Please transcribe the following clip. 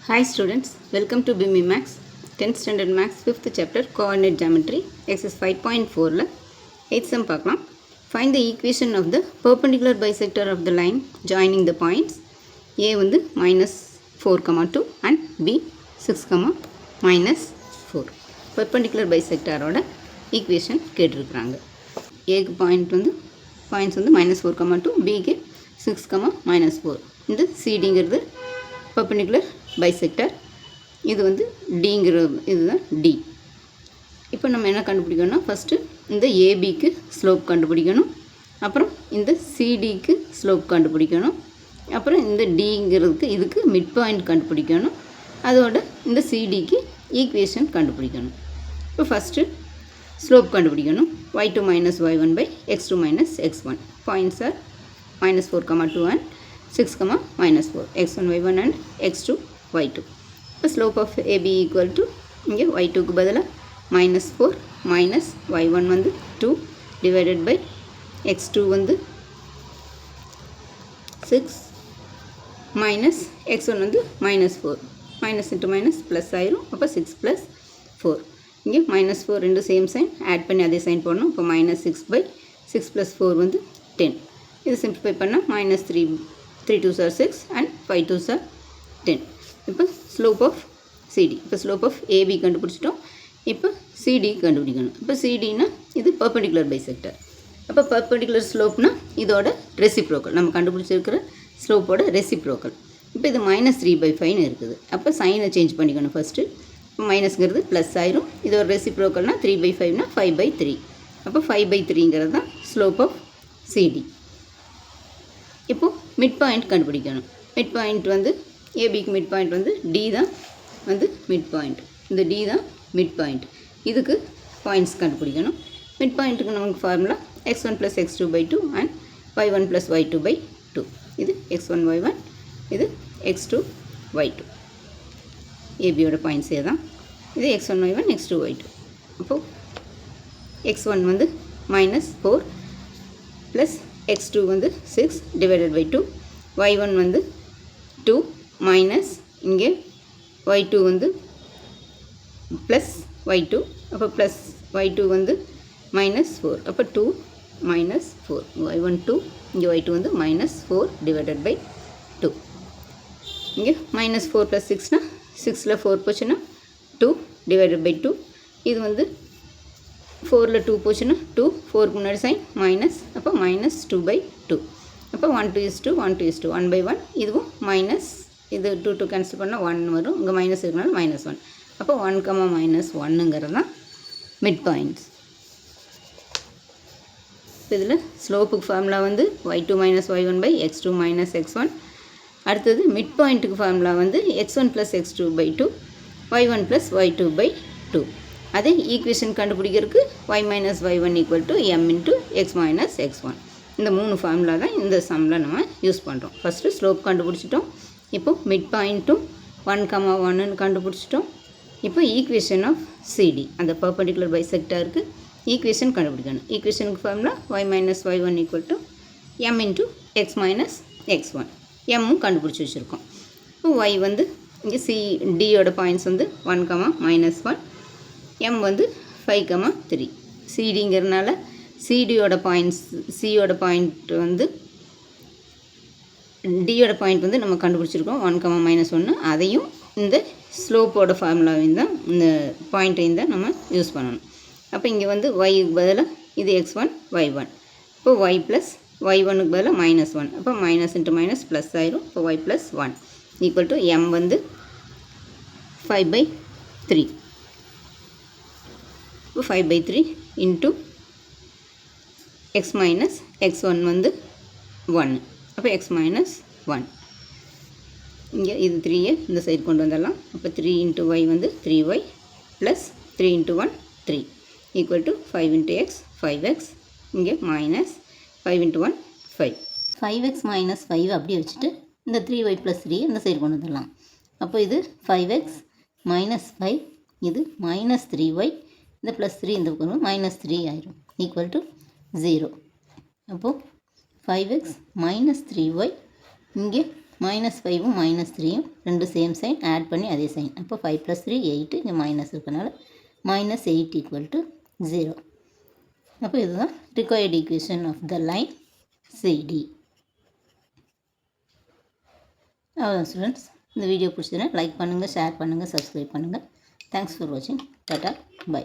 Hi students, welcome to BIMI Max 10th Standard Max 5th Chapter Coordinate Geometry Exercise 5.4 8th sum பார்க்கலாம். Find the equation of the perpendicular bisector of the line joining the points A வந்து -4, 2 and B 6, -4 perpendicular bisector ஓட equation கேட்டிருக்கிறாங்க. Aக்கு points வந்து -4, 2 Bக்கு 6, -4 இந்த CDங்கிறது perpendicular bisector. இது வந்து டிங்கிற இதுதான் டி. இப்போ நம்ம என்ன கண்டுபிடிக்கணும்னா ஃபஸ்ட்டு இந்த ஏபிக்கு ஸ்லோப் கண்டுபிடிக்கணும், அப்புறம் இந்த சிடிக்கு ஸ்லோப் கண்டுபிடிக்கணும், அப்புறம் இந்த டிங்கிறதுக்கு இதுக்கு மிட் பாயிண்ட் கண்டுபிடிக்கணும், அதோட இந்த சிடிக்கு ஈக்குவேஷன் கண்டுபிடிக்கணும். இப்போ ஃபஸ்ட்டு ஸ்லோப் கண்டுபிடிக்கணும். y2 - y1 by x2 - x1 points are -4, 2 and 6, -4 x1 y1 and x2 y2. இப்போ slope of AB equal to இங்கே y2க்கு பதிலாக -4 மைனஸ் y1 வந்து 2 டிவைடட் பை x2 வந்து 6 மைனஸ் x1 வந்து -4 மைனஸ் இன்ட்டு மைனஸ் ப்ளஸ் ஆயிரும். அப்போ 6 + 4 இங்கே -4 ரெண்டு சேம் சைன் ஆட் பண்ணி அதே சைன் போடணும். இப்போ -6 பை 6 + 4 வந்து 10. இது சிம்பிளிஃபை பண்ணால் -3 2s are 6 and 5 2s are 10. இப்போ ஸ்லோப் ஆஃப் சிடி, இப்போ ஸ்லோப் ஆஃப் ஏபி கண்டுபிடிச்சிட்டோம். இப்போ சிடி கண்டுபிடிக்கணும். இப்போ சிடினா இது பர்பெண்டிகுலர் பைசெக்டர். அப்போ பர்பெண்டிகுலர் ஸ்லோப்னா இதோட ரெசிப்ரோக்கல், நம்ம கண்டுபிடிச்சிருக்கிற ஸ்லோப்போட ரெசிப்ரோக்கல். இப்போ இது -3/5 இருக்குது. அப்போ சைனை சேஞ்ச் பண்ணிக்கணும் ஃபஸ்ட்டு. இப்போ மைனஸ்ங்கிறது ப்ளஸ் ஆயிரும். இதோட ரெசிப்ரோக்கல்னால் 3/5னா 5/3. அப்போ 5/3ங்கிறது தான் ஸ்லோப் ஆஃப் சிடி. இப்போது மிட் பாயிண்ட் கண்டுபிடிக்கணும். மிட் பாயிண்ட் வந்து ஏபிக்கு மிட் பாயிண்ட் வந்து டி தான் வந்து மிட் பாயிண்ட். இந்த டி தான் மிட் பாயிண்ட். இதுக்கு பாயிண்ட்ஸ் கண்டுபிடிக்கணும். மிட் பாயிண்ட்டுக்கு நமக்கு formula x1 + x2/2 and y1 + y2/2. இது x1 y1, இது x2 y2. ஏபியோட பாயிண்ட்ஸே தான். இது x1 y1 x2 y2. அப்போது x1 வந்து -4 ப்ளஸ் x2 வந்து 6 டிவைடட் பை 2, y1 வந்து 2 மைனஸ் இங்கே y2 வந்து ப்ளஸ் y2, அப்போ ப்ளஸ் y2 வந்து -4, அப்போ 2 -4 y1 2, இங்கே y2 வந்து -4 டிவைடட் பை 2. இங்கே -4 + 6னா 6ல் 4 போச்சுன்னா 2 டிவைடட் பை 2. இது வந்து 4ல் 2 போச்சுன்னா 2, 4க்கு முன்னாடி சைன் மைனஸ், அப்போ -2/2. அப்போ 1 2 is 2 1 2 is 2 1/1. இதுவும் மைனஸ், இது 2 2 கேன்சல் பண்ணால் 1 வரும். இங்கே மைனஸ் இருக்கனால -1. அப்போ 1, -1ங்கிறது தான் மிட் பாயிண்ட்ஸ். இப்போ இதில் ஸ்லோப்புக்கு ஃபார்முலா வந்து y2 - y1 by x2 - x1. அடுத்தது மிட் பாயிண்ட்டுக்கு ஃபார்முலா வந்து x1 + x2/2 y1 + y2/2. அதே ஈக்குவேஷன் கண்டுபிடிக்கிறதுக்கு y - y1 = m × x - x1. இந்த 3 ஃபார்முலா தான் இந்த சம்மில் நம்ம யூஸ் பண்ணுறோம். ஃபஸ்ட்டு ஸ்லோப் கண்டுபிடிச்சிட்டோம். இப்போது மிட் பாயிண்ட்டும் 1, 1ன்னு கண்டுபிடிச்சிட்டோம். இப்போ ஈக்குவேஷன் ஆஃப் சிடி, அந்த பர்பெண்டிகுலர் பைசெக்டருக்கு ஈக்குவேஷன் கண்டுபிடிக்கணும். ஈக்குவேஷனுக்கு formula y - y1 = m × x - x1. எம்மும் கண்டுபிடிச்சி வச்சுருக்கோம். இப்போ y வந்து இங்கே டியோட பாயிண்ட்ஸ் வந்து 1, -1, m வந்து 5, 3. சிடிங்கிறதுனால சிடியோட பாயிண்ட்ஸ், சியோட பாயிண்ட் வந்து டியோட பாயிண்ட் வந்து நம்ம கண்டுபிடிச்சிருக்கோம் 1, -1. அதையும் இந்த ஸ்லோப்போட ஃபார்முலாவையும் தான், இந்த பாயிண்ட்டையும் தான் நம்ம யூஸ் பண்ணணும். அப்போ இங்கே வந்து ஒய்க்கு பதிலாக இது x1 y1. இப்போ y + y1க்கு பதிலாக -1. அப்போ மைனஸ் இன்ட்டு மைனஸ் ப்ளஸ் ஆயிரும். இப்போ y + 1 = m வந்து 5/3. இப்போ 5/3 இன்ட்டு x - x1 வந்து 1. அப்போ x - 1. இங்கே இது 3 இந்த சைடு கொண்டு வந்துடலாம். அப்போ 3 × y வந்து 3y ப்ளஸ் 3 × 1 3 = 5 × x 5x. இங்கே -5 × 1 5. 5x - 5 அப்படியே வச்சுட்டு இந்த 3y + 3 இந்த சைடு கொண்டு வந்துடலாம். அப்போ இது 5x - 5, இது -3y, இந்த +3 இந்த பக்கம் -3 ஆயிரும் = 0. அப்போது 5x - 3y இங்கே -5ம் -3யும் ரெண்டு சேம் சைன் ஆட் பண்ணி அதே சைன். அப்போ 5 + 3 8. இங்கே மைனஸ் இருக்கனால -8 = 0. அப்போ இதுதான் required equation of the line CD. அவ்வளோதான் ஸ்டூடெண்ட்ஸ். இந்த வீடியோ பிடிச்சதுன்னா லைக் பண்ணுங்கள், ஷேர் பண்ணுங்கள், சப்ஸ்கிரைப் பண்ணுங்கள். தேங்க்ஸ் ஃபார் வாட்சிங். Tata, by.